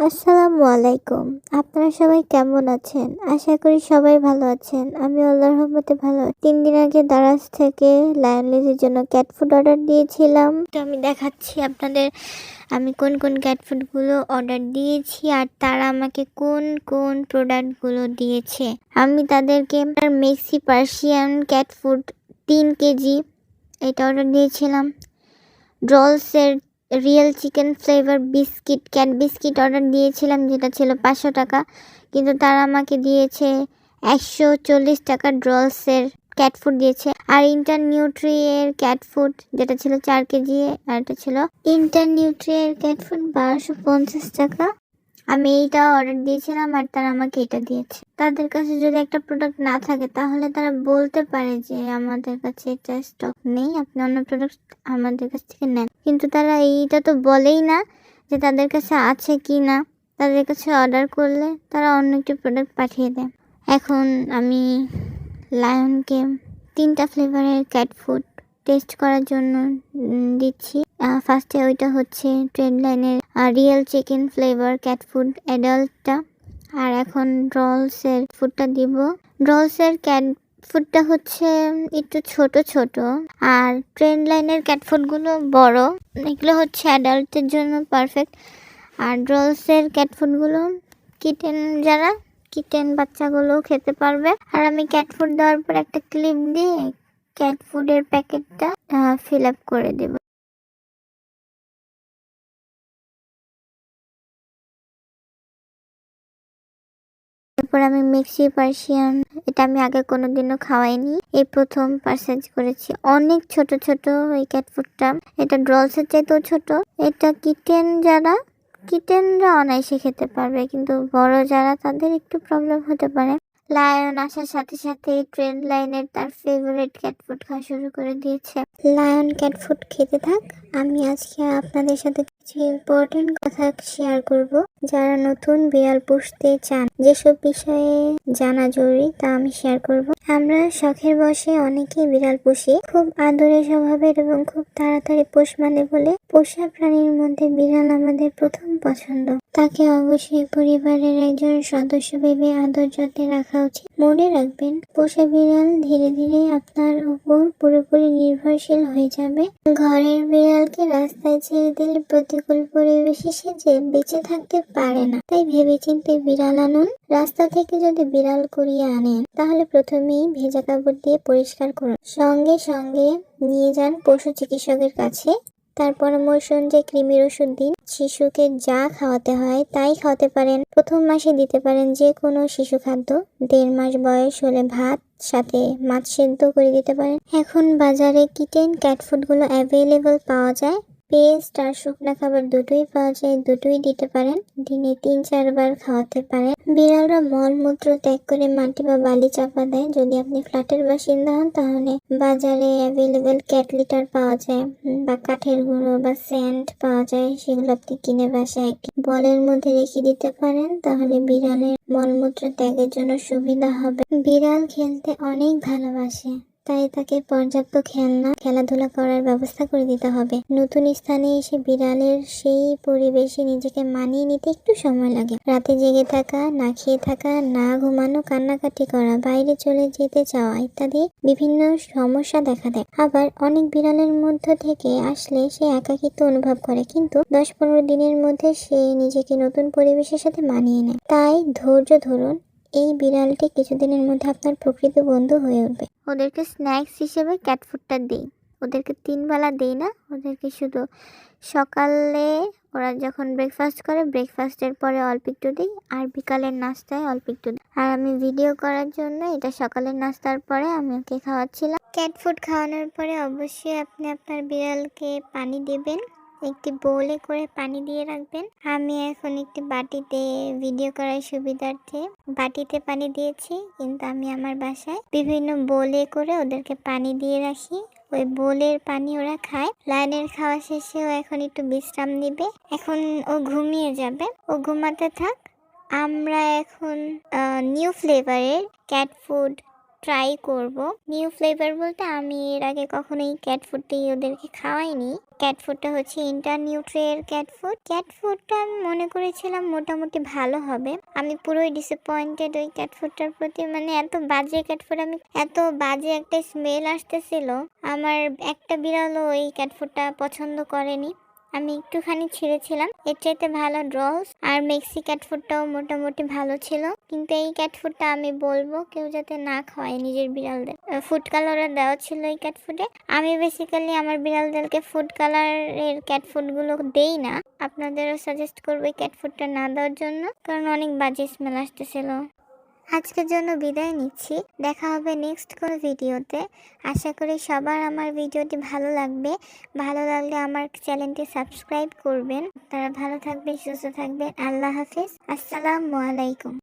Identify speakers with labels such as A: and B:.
A: আসসালামু আলাইকুম। আপনারা সবাই কেমন আছেন? আশা করি সবাই ভালো আছেন। আমি আল্লাহর রহমতে ভালো আছি। 3 দিন আগে দারাজ থেকে লায়নলিজের জন্য ক্যাট ফুড অর্ডার দিয়েছিলাম। তো আমি দেখাচ্ছি আপনাদের আমি কোন কোন ক্যাট ফুডগুলো অর্ডার দিয়েছি আর তারা আমাকে কোন কোন প্রোডাক্টগুলো দিয়েছে। আমি তাদেরকে Maxi Persian cat food 3 KG এটা অর্ডার দিয়েছিলাম। ড্রলসের real chicken flavour biscuit cat biscuit order দিয়েছিলাম, যেটা ছিল 500 টাকা, কিন্তু তারা আমাকে দিয়েছে 140 টাকা ড্রলসের ক্যাট ফুড দিয়েছে। আর ইন্টারনিউট্রিয়ের ক্যাট ফুড যেটা ছিল 4 কেজি, আর এটা ছিল ইন্টারনিউট্রিয়ের ক্যাট ফুড 1250 টাকা। আমি এইটা অর্ডার দিয়েছিলাম আর তারা আমাকে এটা দিয়েছে। তাদের কাছে যদি একটা প্রোডাক্ট না থাকে তাহলে তারা বলতে পারে যে আমাদের কাছে এটা স্টক নেই, আপনি অন্য প্রোডাক্ট আমাদের কাছ থেকে নেন, কিন্তু তারা এইটা তো বলেই না যে তাদের কাছে আছে কি না। তাদের কাছে অর্ডার করলে তারা অন্য একটি প্রোডাক্ট পাঠিয়ে দেয়। এখন আমি লায়নকে 3টা ফ্লেভারের ক্যাট ফুড টেস্ট করার জন্য দিচ্ছি। ফার্স্টে ওইটা হচ্ছে ট্রেড লাইনের real chicken flavour cat food অ্যাডাল্টটা, আর এখন ড্রলসের ফুডটা দিব। ড্রলসের ক্যাট ফুডটা হচ্ছে একটু ছোট ছোট, আর ট্রেড লাইনের ক্যাট ফুডগুলো বড়, এগুলো হচ্ছে অ্যাডাল্টের জন্য পারফেক্ট। আর ড্রলসের ক্যাট ফুডগুলো কিটেন যারা কিটেন বাচ্চাগুলো খেতে পারবে। আর আমি ক্যাট ফুড দেওয়ার পর একটা ক্লিপ দিয়ে ক্যাট ফুডের প্যাকেটটা ফিল আপ করে দেব। এরপর আমি মেক্সি পার্সিয়ান, এটা আমি আগে কোনোদিনও খাওয়াইনি, এই প্রথম পারচেজ করেছি। অনেক ছোট ছোট এই ক্যাট ফুডটা, এটা ড্রলসের চাইতেও ছোট। এটা কিটেনরা অনায়াসে খেতে পারবে, কিন্তু বড় যারা তাদের একটু প্রবলেম হতে পারে। লায়ন আসার সাথে সাথে ট্রেন লাইনের তার ফেভারিট ক্যাট ফুড খাওয়া শুরু করে দিয়েছে। লায়ন ক্যাট ফুড খেতে থাক, আমি আজকে আপনাদের সাথে কিছু ইম্পর্টেন্ট কথা শেয়ার করব। যারা নতুন বিড়াল পুষতে চান, যেসব বিষয়ে জানা জরুরি তা আমি শেয়ার করব। আমরা শখের বশে অনেকেই বিড়াল পুষি, খুব আদরের স্বভাবের এবং খুব তাড়াতাড়ি পোষ মানে বলে পোষা প্রাণীর মধ্যে বিড়াল আমাদের প্রথম পছন্দ। তাকে অবশ্যই পরিবারের একজন সদস্য ভেবে আদর যত্নে রাখা উচিত। মনে রাখবেন, পোষা বিড়াল ধীরে ধীরে আপনার উপর পুরোপুরি নির্ভরশীল হয়ে যাবে। ঘরের বিড়ালকে রাস্তায় ছেড়ে দিলে প্রতিকূল পরিবেশে সে যে বেঁচে থাকতে পারে না, তাই ভেবেচিন্তে বিড়াল আনুন। রাস্তা থেকে যদি বিড়াল কুড়িয়ে আনেন তাহলে প্রথমেই ভেজা কাপড় দিয়ে পরিষ্কার করুন। সঙ্গে সঙ্গে নিয়ে যান পশু চিকিৎসকের কাছে। তার পরামর্শ অনুযায়ী কৃমির ওষুধ দিন। শিশুকে যা খাওয়াতে হয় তাই খাওয়াতে পারেন। প্রথম মাসে দিতে পারেন যে কোনো শিশু খাদ্য। 1.5 মাস বয়স হলে ভাত সাথে মাছ সেদ্ধ করে দিতে পারেন। এখন বাজারে কিটেন ক্যাট ফুডগুলো অ্যাভেলেবল পাওয়া যায়। পেস্ট আর শুকনা খাবার দুটোই পাওয়া যায়, দুটোই দিতে পারেন। দিনে 3-4 বার খাওয়াতে পারেন। বিড়ালরা মলমূত্র ত্যাগ করে মাটি বা বালি চাপা দেয়। যদি আপনি ফ্ল্যাটের বাসিন্দা হন তাহলে বাজারে অ্যাভেলেবল ক্যাট লিটার পাওয়া যায়, বা কাঠের গুঁড়ো বা স্যান্ড পাওয়া যায়, সেগুলো আপনি কিনে বাসায় একটি বলের মধ্যে রেখে দিতে পারেন। তাহলে বিড়ালের মলমূত্র ত্যাগের জন্য সুবিধা হবে। বিড়াল খেলতে অনেক ভালোবাসে, তাই তাকে পর্যাপ্ত খেলাধুলা করার ব্যবস্থা করে দিতে হবে। নতুন স্থানে এসে বিড়ালের সেই পরিবেশে নিজেকে মানিয়ে নিতে একটু সময় লাগে। রাতে জেগে থাকা, না খেয়ে থাকা, না ঘুমানো, কান্নাকাটি করা, বাইরে চলে যেতে চাওয়া ইত্যাদি বিভিন্ন সমস্যা দেখা দেয়। আবার অনেক বিড়ালের মধ্য থেকে আসলে সে একাকিত্ব অনুভব করে, কিন্তু 10-15 দিনের মধ্যে সে নিজেকে নতুন পরিবেশের সাথে মানিয়ে নেয়। তাই ধৈর্য ধরুন, এই বিড়ালটি কিছুদিনের মধ্যে আপনার প্রকৃত বন্ধু হয়ে উঠবে। ওদেরকে স্ন্যাক্স হিসেবে ক্যাট ফুডটা দিই। ওদেরকে 3 বেলা দিই না, ওদেরকে শুধু সকালে ওরা যখন ব্রেকফাস্ট করে ব্রেকফাস্টের পরে অল্প একটু দিই, আর বিকালের নাস্তায় অল্প একটু দিই। আর আমি ভিডিও করার জন্য এটা সকালের নাস্তার পরে আমি ওকে খাওয়াচ্ছিলাম। ক্যাট ফুড খাওয়ানোর পরে অবশ্যই আপনি আপনার বিড়ালকে পানি দেবেন। একটি বোলে করে পানি দিয়ে রাখবেন। আমি এখন একটি বাটিতে ভিডিও করার সুবিধার্থে বাটিতে পানি দিয়েছি, কিন্তু আমি আমার বাসায় বিভিন্ন বোলে করে ওদেরকে পানি দিয়ে রাখি। ওই বোলের পানি ওরা খায়। লায়নের খাওয়া শেষে ও এখন একটু বিশ্রাম নিবে। এখন ও ঘুমিয়ে যাবে, ও ঘুমাতে থাক। আমরা এখন নিউ ফ্লেভারের ক্যাট ফুড ট্রাই করব। নিউ ফ্লেভার বলতে আমি এর আগে কখনো এই ক্যাট ফুডটি ওদেরকে খাওয়াইনি। ক্যাট ফুডটা হচ্ছে ইন্টারনিউট্রিয়ের ক্যাট ফুড। ক্যাট ফুডটা আমি মনে করেছিলাম মোটামুটি ভালো হবে। আমি পুরোই ডিসঅ্যাপয়েন্টেড ওই ক্যাট ফুডটার প্রতি। মানে এত বাজে ক্যাট ফুড, আমি এত বাজে একটা স্মেল আসতেছিল। আমার একটা বিড়ালও এই ক্যাট ফুডটা পছন্দ করেনি। আমি একটুখানি ছিঁড়েছিলাম। এর চাইতে ভালো ড্রলস আর মেক্সি ক্যাট ফুডটাও মোটামুটি ভালো ছিল, কিন্তু এই ক্যাট ফুডটা আমি বলবো কেউ যাতে না খাওয়ায় নিজের বিড়ালদের। ফুড কালারও দেওয়া ছিল এই ক্যাট ফুডে। আমি বেসিক্যালি আমার বিড়ালদেরকে ফুড কালারের ক্যাট ফুডগুলো দেই না। আপনাদেরও সাজেস্ট করবো এই ক্যাট ফুডটা না দেওয়ার জন্য, কারণ অনেক বাজে স্মেল আসতেছিল। আজকের জন্য বিদায় নিচ্ছি। দেখা হবে নেক্সট কোন ভিডিওতে। আশা করি সবার আমার ভিডিওটি ভালো লাগবে। ভালো লাগলে আমার চ্যানেলটি সাবস্ক্রাইব করবেন। তারা ভালো থাকবেন, সুস্থ থাকবেন। আল্লাহ হাফিজ। আসসালামু আলাইকুম।